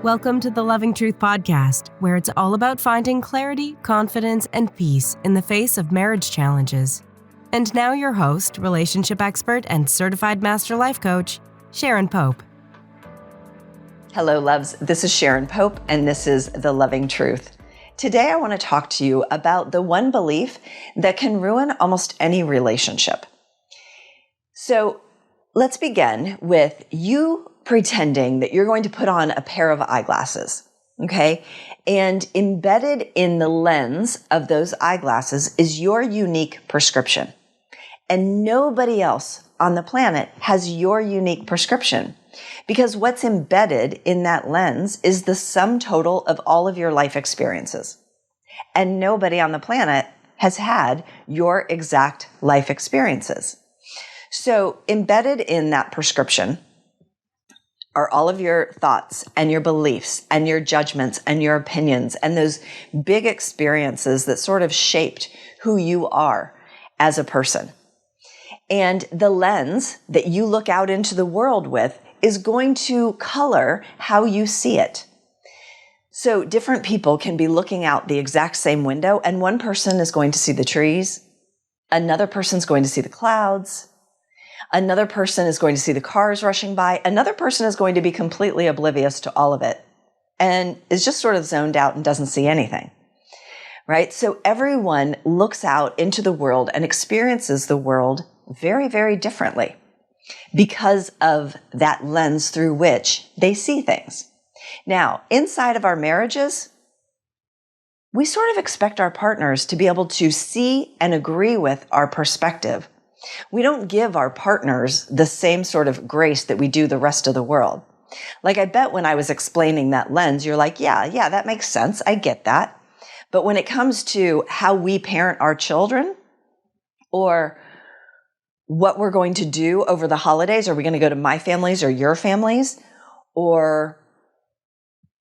Welcome to the Loving Truth Podcast, where it's all about finding clarity, confidence, and peace in the face of marriage challenges. And now your host, relationship expert, and certified master life coach, Sharon Pope. Hello, loves. This is Sharon Pope, and this is The Loving Truth. Today, I want to talk to you about the one belief that can ruin almost any relationship. So let's begin with you pretending that you're going to put on a pair of eyeglasses, okay? And embedded in the lens of those eyeglasses is your unique prescription. And nobody else on the planet has your unique prescription, because what's embedded in that lens is the sum total of all of your life experiences. And nobody on the planet has had your exact life experiences. So embedded in that prescription are all of your thoughts and your beliefs and your judgments and your opinions and those big experiences that sort of shaped who you are as a person. And the lens that you look out into the world with is going to color how you see it. So different people can be looking out the exact same window, and one person is going to see the trees, another person's going to see the clouds, another person is going to see the cars rushing by. Another person is going to be completely oblivious to all of it and is just sort of zoned out and doesn't see anything, right? So everyone looks out into the world and experiences the world very, very differently because of that lens through which they see things. Now, inside of our marriages, we sort of expect our partners to be able to see and agree with our perspective. We don't give our partners the same sort of grace that we do the rest of the world. Like, I bet when I was explaining that lens, you're like, yeah, that makes sense. I get that. But when it comes to how we parent our children, or what we're going to do over the holidays, are we going to go to my family's or your family's, or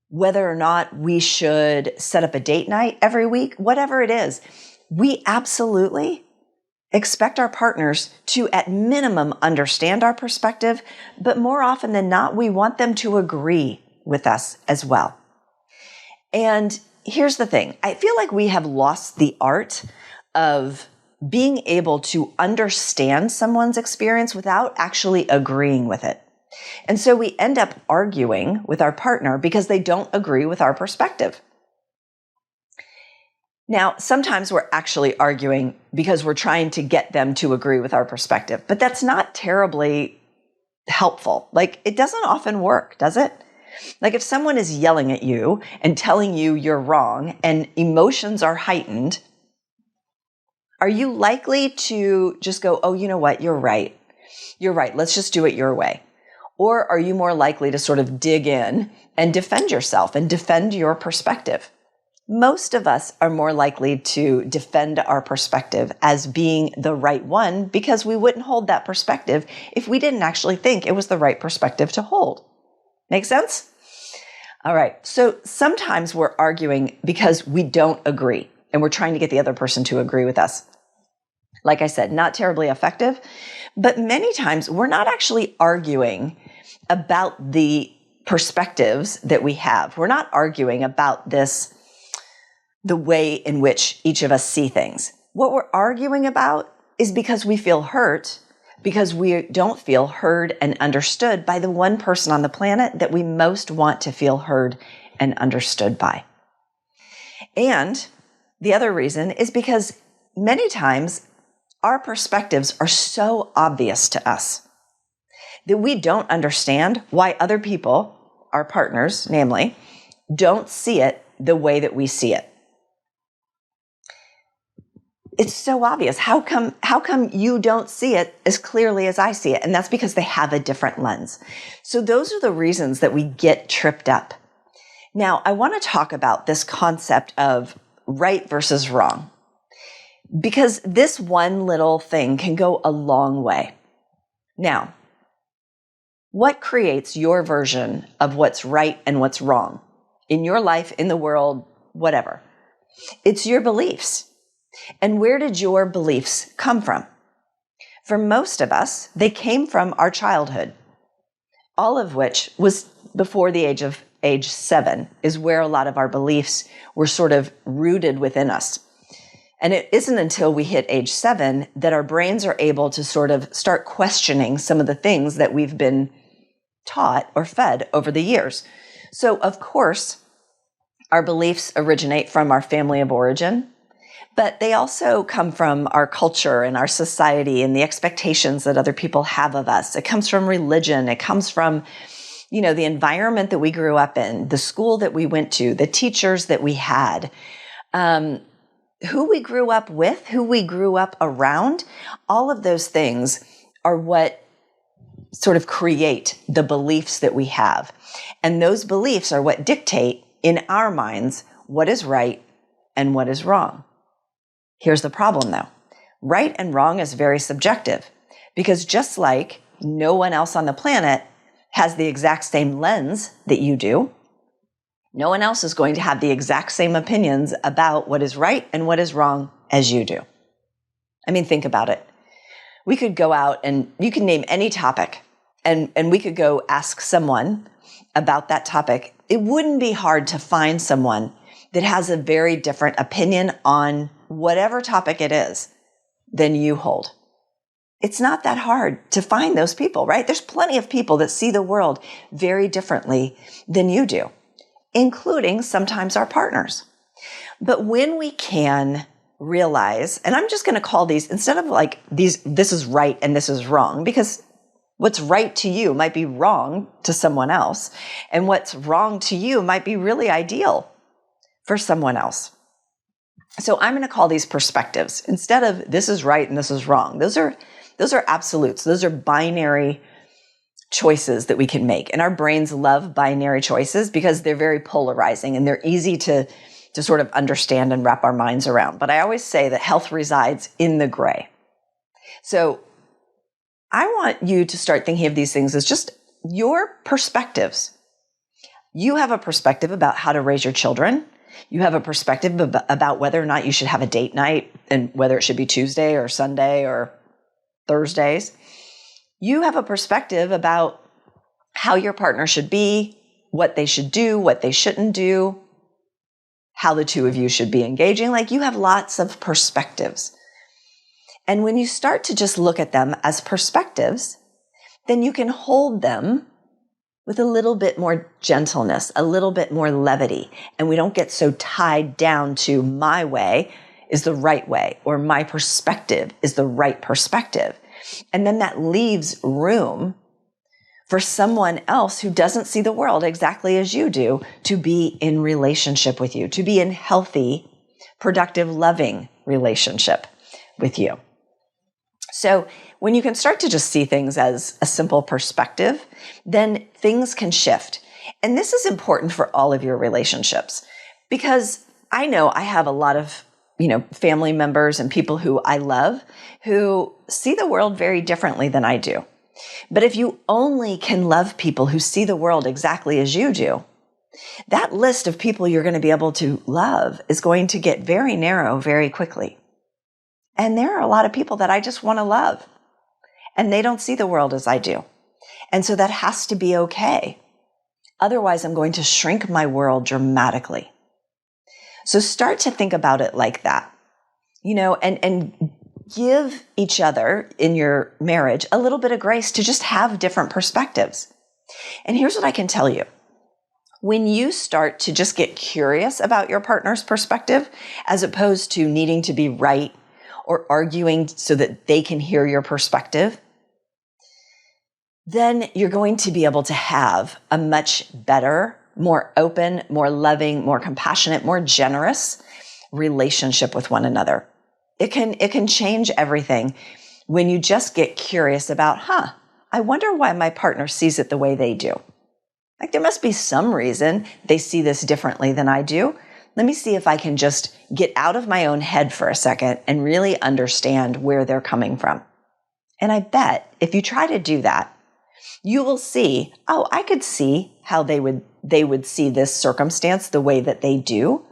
whether or not we should set up a date night every week, whatever it is, we absolutely expect our partners to, at minimum, understand our perspective, but more often than not, we want them to agree with us as well. And here's the thing. I feel like we have lost the art of being able to understand someone's experience without actually agreeing with it. And so we end up arguing with our partner because they don't agree with our perspective. Now, sometimes we're actually arguing because we're trying to get them to agree with our perspective, but that's not terribly helpful. Like, it doesn't often work, does it? Like, if someone is yelling at you and telling you you're wrong and emotions are heightened, are you likely to just go, oh, you know what? You're right. You're right. Let's just do it your way. Or are you more likely to sort of dig in and defend yourself and defend your perspective? Most of us are more likely to defend our perspective as being the right one because we wouldn't hold that perspective if we didn't actually think it was the right perspective to hold. Make sense? All right. So sometimes we're arguing because we don't agree and we're trying to get the other person to agree with us. Like I said, not terribly effective, but many times we're not actually arguing about the perspectives that we have. We're not arguing about the way in which each of us see things. What we're arguing about is because we feel hurt, because we don't feel heard and understood by the one person on the planet that we most want to feel heard and understood by. And the other reason is because many times our perspectives are so obvious to us that we don't understand why other people, our partners, namely, don't see it the way that we see it. It's so obvious. How come you don't see it as clearly as I see it? And that's because they have a different lens. So those are the reasons that we get tripped up. Now, I want to talk about this concept of right versus wrong, because this one little thing can go a long way. Now, what creates your version of what's right and what's wrong in your life, in the world, whatever? It's your beliefs. And where did your beliefs come from? For most of us, they came from our childhood, all of which was before the age of age 7 is where a lot of our beliefs were sort of rooted within us. And it isn't until we hit age 7 that our brains are able to sort of start questioning some of the things that we've been taught or fed over the years. So, of course, our beliefs originate from our family of origin, but they also come from our culture and our society and the expectations that other people have of us. It comes from religion. It comes from, the environment that we grew up in, the school that we went to, the teachers that we had, who we grew up with, who we grew up around. All of those things are what sort of create the beliefs that we have. And those beliefs are what dictate in our minds what is right and what is wrong. Here's the problem though. Right and wrong is very subjective, because just like no one else on the planet has the exact same lens that you do, no one else is going to have the exact same opinions about what is right and what is wrong as you do. I mean, think about it. We could go out and you can name any topic and we could go ask someone about that topic. It wouldn't be hard to find someone that has a very different opinion on whatever topic it is than you hold. It's not that hard to find those people, right? There's plenty of people that see the world very differently than you do, including sometimes our partners. But when we can realize, and I'm just going to call these, instead of like these, this is right and this is wrong, because what's right to you might be wrong to someone else, and what's wrong to you might be really ideal for someone else. So I'm going to call these perspectives instead of this is right and this is wrong. Those are absolutes. Those are binary choices that we can make. And our brains love binary choices because they're very polarizing and they're easy to sort of understand and wrap our minds around. But I always say that health resides in the gray. So I want you to start thinking of these things as just your perspectives. You have a perspective about how to raise your children. You have a perspective about whether or not you should have a date night and whether it should be Tuesday or Sunday or Thursdays. You have a perspective about how your partner should be, what they should do, what they shouldn't do, how the two of you should be engaging. Like, you have lots of perspectives. And when you start to just look at them as perspectives, then you can hold them with a little bit more gentleness, a little bit more levity. And we don't get so tied down to my way is the right way, or my perspective is the right perspective. And then that leaves room for someone else who doesn't see the world exactly as you do to be in relationship with you, to be in healthy, productive, loving relationship with you. So when you can start to just see things as a simple perspective, then things can shift. And this is important for all of your relationships, because I know I have a lot of, family members and people who I love who see the world very differently than I do. But if you only can love people who see the world exactly as you do, that list of people you're going to be able to love is going to get very narrow very quickly. And there are a lot of people that I just want to love, and they don't see the world as I do. And so that has to be okay. Otherwise, I'm going to shrink my world dramatically. So start to think about it like that, and give each other in your marriage a little bit of grace to just have different perspectives. And here's what I can tell you. When you start to just get curious about your partner's perspective, as opposed to needing to be right or arguing so that they can hear your perspective, then you're going to be able to have a much better, more open, more loving, more compassionate, more generous relationship with one another. It can change everything when you just get curious about, I wonder why my partner sees it the way they do. Like, there must be some reason they see this differently than I do. Let me see if I can just get out of my own head for a second and really understand where they're coming from. And I bet if you try to do that, you will see, I could see how they would see this circumstance the way that they do,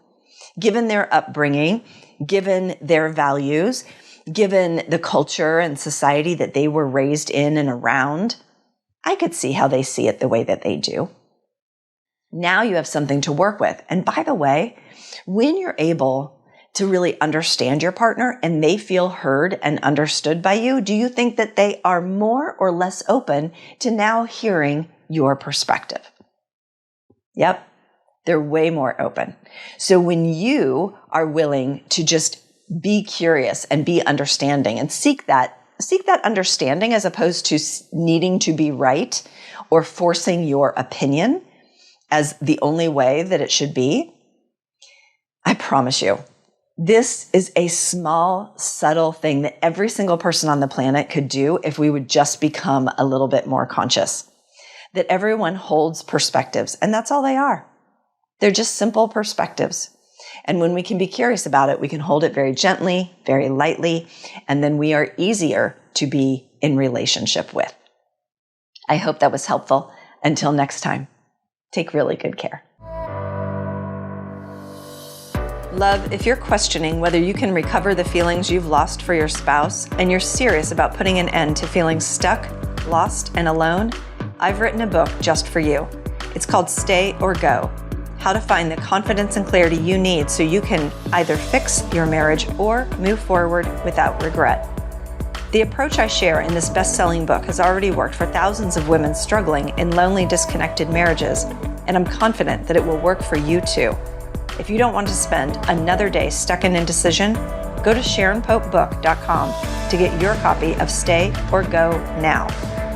given their upbringing, given their values, given the culture and society that they were raised in and around. I could see how they see it the way that they do. Now you have something to work with. And by the way, when you're able to really understand your partner and they feel heard and understood by you, do you think that they are more or less open to now hearing your perspective? Yep, they're way more open. So when you are willing to just be curious and be understanding and seek that understanding as opposed to needing to be right or forcing your opinion as the only way that it should be, I promise you, this is a small, subtle thing that every single person on the planet could do if we would just become a little bit more conscious. That everyone holds perspectives, and that's all they are. They're just simple perspectives. And when we can be curious about it, we can hold it very gently, very lightly, and then we are easier to be in relationship with. I hope that was helpful. Until next time, take really good care. Love, if you're questioning whether you can recover the feelings you've lost for your spouse and you're serious about putting an end to feeling stuck, lost, and alone, I've written a book just for you. It's called Stay or Go: How to Find the Confidence and Clarity You Need so you can either fix your marriage or move forward without regret. The approach I share in this best-selling book has already worked for thousands of women struggling in lonely, disconnected marriages, and I'm confident that it will work for you too. If you don't want to spend another day stuck in indecision, go to SharonPopeBook.com to get your copy of Stay or Go now.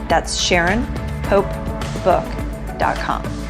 That's SharonPopeBook.com.